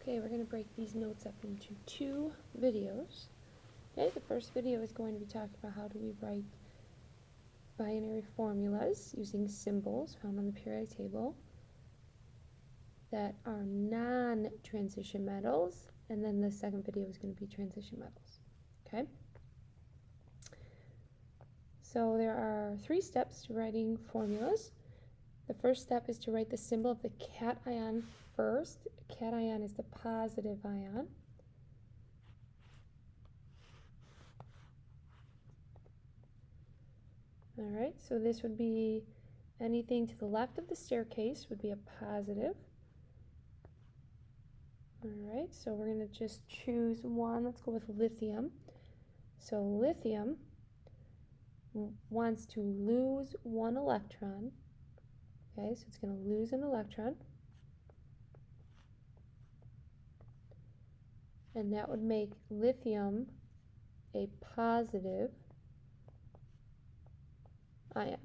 Okay, we're going to break these notes up into two videos. Okay, the first video is going to be talking about how do we write binary formulas using symbols found on the periodic table that are non-transition metals, and then the second video is going to be transition metals. Okay? So there are 3 steps to writing formulas. The first step is to write the symbol of the cation first. A cation is the positive ion. Alright, so this would be anything to the left of the staircase would be a positive. Alright, so we're going to just choose one. Let's go with lithium. So lithium wants to lose 1 electron. Okay, so it's going to lose an electron. And that would make lithium a positive ion.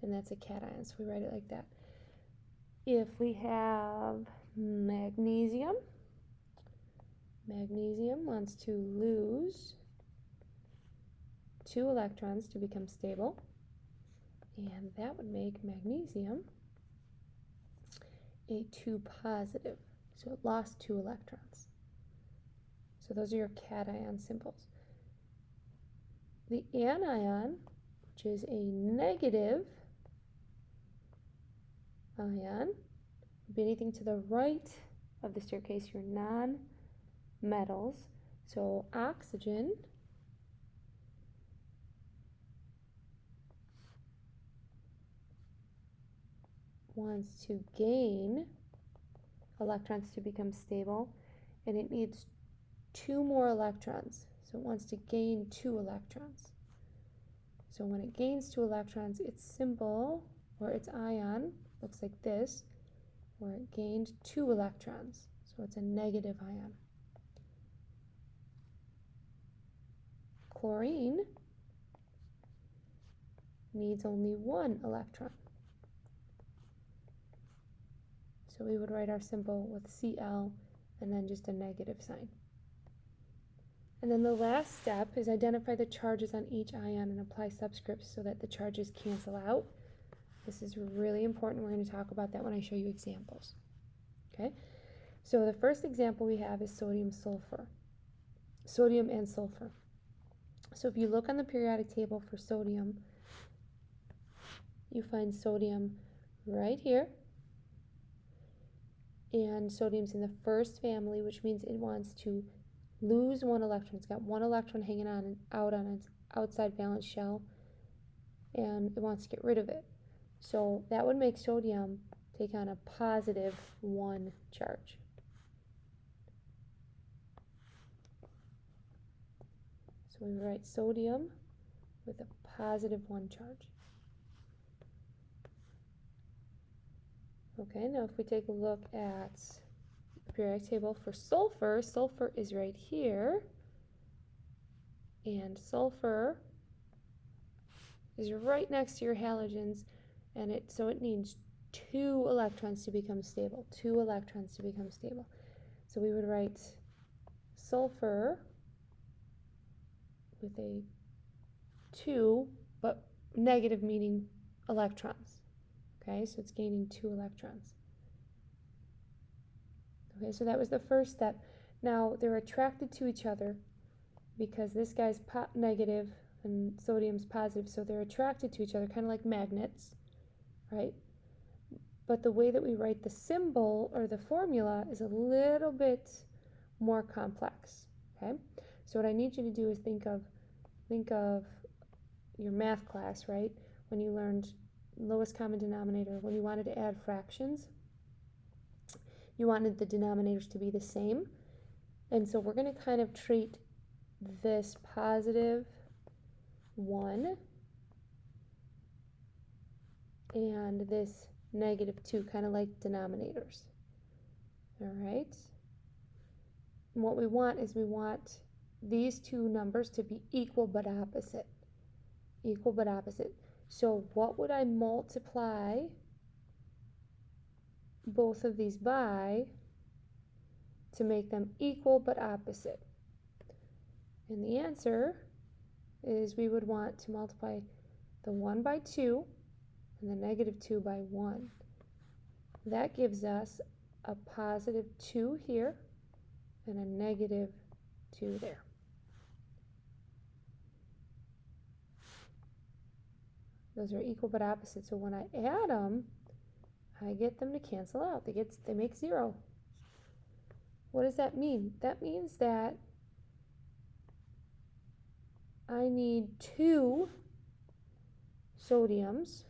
And that's a cation, so we write it like that. If we have magnesium, magnesium wants to lose 2 electrons to become stable, and that would make magnesium a 2 positive, so it lost 2 electrons. So those are your cation symbols. The anion, which is a negative ion, would be anything to the right of the staircase, your non-metals. So oxygen wants to gain electrons to become stable, and it needs 2 more electrons. So it wants to gain 2 electrons. So when it gains 2 electrons, its symbol, or its ion, looks like this, where it gained 2 electrons. So it's a negative ion. Chlorine needs only 1 electron. So we would write our symbol with Cl and then just a negative sign. And then the last step is identify the charges on each ion and apply subscripts so that the charges cancel out. This is really important. We're going to talk about that when I show you examples. Okay? So the first example we have is sodium sulfur. Sodium and sulfur. So if you look on the periodic table for sodium, you find sodium right here. And sodium's in the first family, which means it wants to lose 1 electron. It's got 1 electron hanging out on its outside valence shell, and it wants to get rid of it. So that would make sodium take on a positive 1 charge. So we write sodium with a positive 1 charge. Okay, now if we take a look at the periodic table for sulfur, sulfur is right here, and sulfur is right next to your halogens, and so it needs 2 electrons to become stable. 2 electrons to become stable. So we would write sulfur with a 2, but negative meaning electrons. Okay, so it's gaining 2 electrons. Okay, so that was the first step. Now they're attracted to each other because this guy's negative and sodium's positive, so they're attracted to each other, kind of like magnets, right? But the way that we write the symbol or the formula is a little bit more complex. Okay, so what I need you to do is think of your math class, right? When you learned lowest common denominator, when you wanted to add fractions, you wanted the denominators to be the same. And so we're going to kind of treat this positive 1 and this negative 2 kind of like denominators. All right? And what we want is we want these 2 numbers to be equal but opposite. Equal but opposite. So what would I multiply both of these by to make them equal but opposite? And the answer is we would want to multiply the 1 by 2 and the negative 2 by 1. That gives us a positive 2 here and a negative 2 there. Those are equal but opposite, so when I add them, I get them to cancel out. They make 0. What does that mean? That means that I need 2 sodiums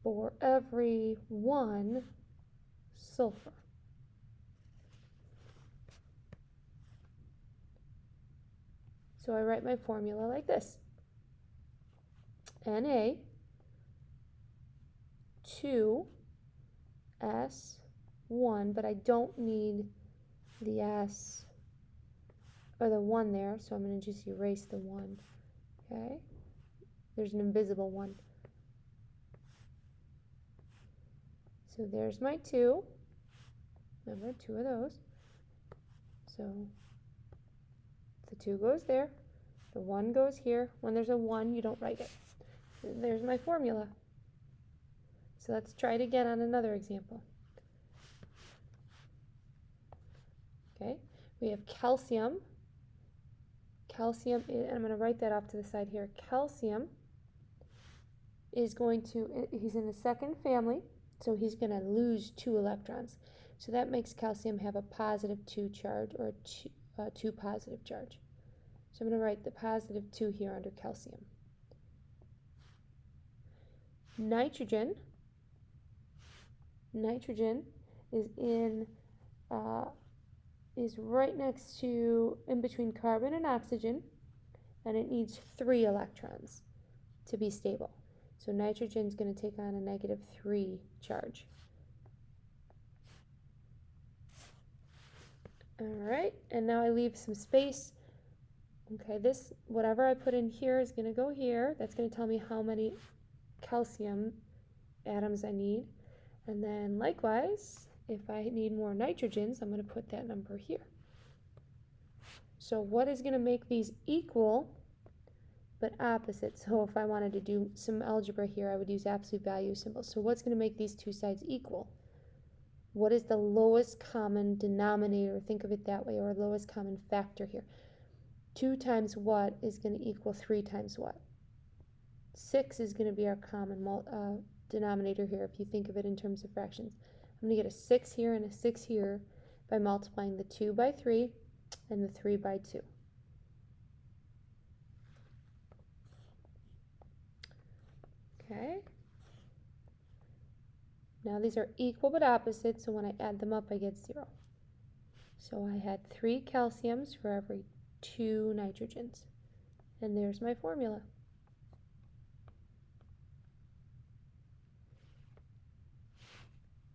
for every 1 sulfur. So I write my formula like this. Na 2 S1, but I don't need the S or the 1 there, so I'm going to just erase the 1. Okay? There's an invisible 1. So there's my 2. Remember, 2 of those. So the 2 goes there. The 1 goes here. When there's a 1, you don't write it. There's my formula. So let's try it again on another example. Okay, we have calcium. Calcium, and I'm going to write that off to the side here. Calcium is going to, he's in the second family, so he's going to lose 2 electrons. So that makes calcium have a positive 2 charge, or a 2 positive charge. So I'm going to write the positive 2 here under calcium. Nitrogen is is right next to, in between carbon and oxygen, and it needs 3 electrons to be stable. So nitrogen is going to take on a negative 3 charge. All right, and now I leave some space. Okay, this, whatever I put in here is going to go here. That's going to tell me how many calcium atoms I need. And then likewise, if I need more nitrogens, I'm going to put that number here. So what is going to make these equal but opposite? So if I wanted to do some algebra here, I would use absolute value symbols. So what's going to make these two sides equal? What is the lowest common denominator? Think of it that way, or lowest common factor here. 2 times what is going to equal 3 times what? 6 is going to be our common denominator here if you think of it in terms of fractions. I'm going to get a 6 here and a 6 here by multiplying the 2 by 3 and the 3 by 2. Okay. Now these are equal but opposite, so when I add them up I get 0. So I had 3 calciums for every 2 nitrogens. And there's my formula.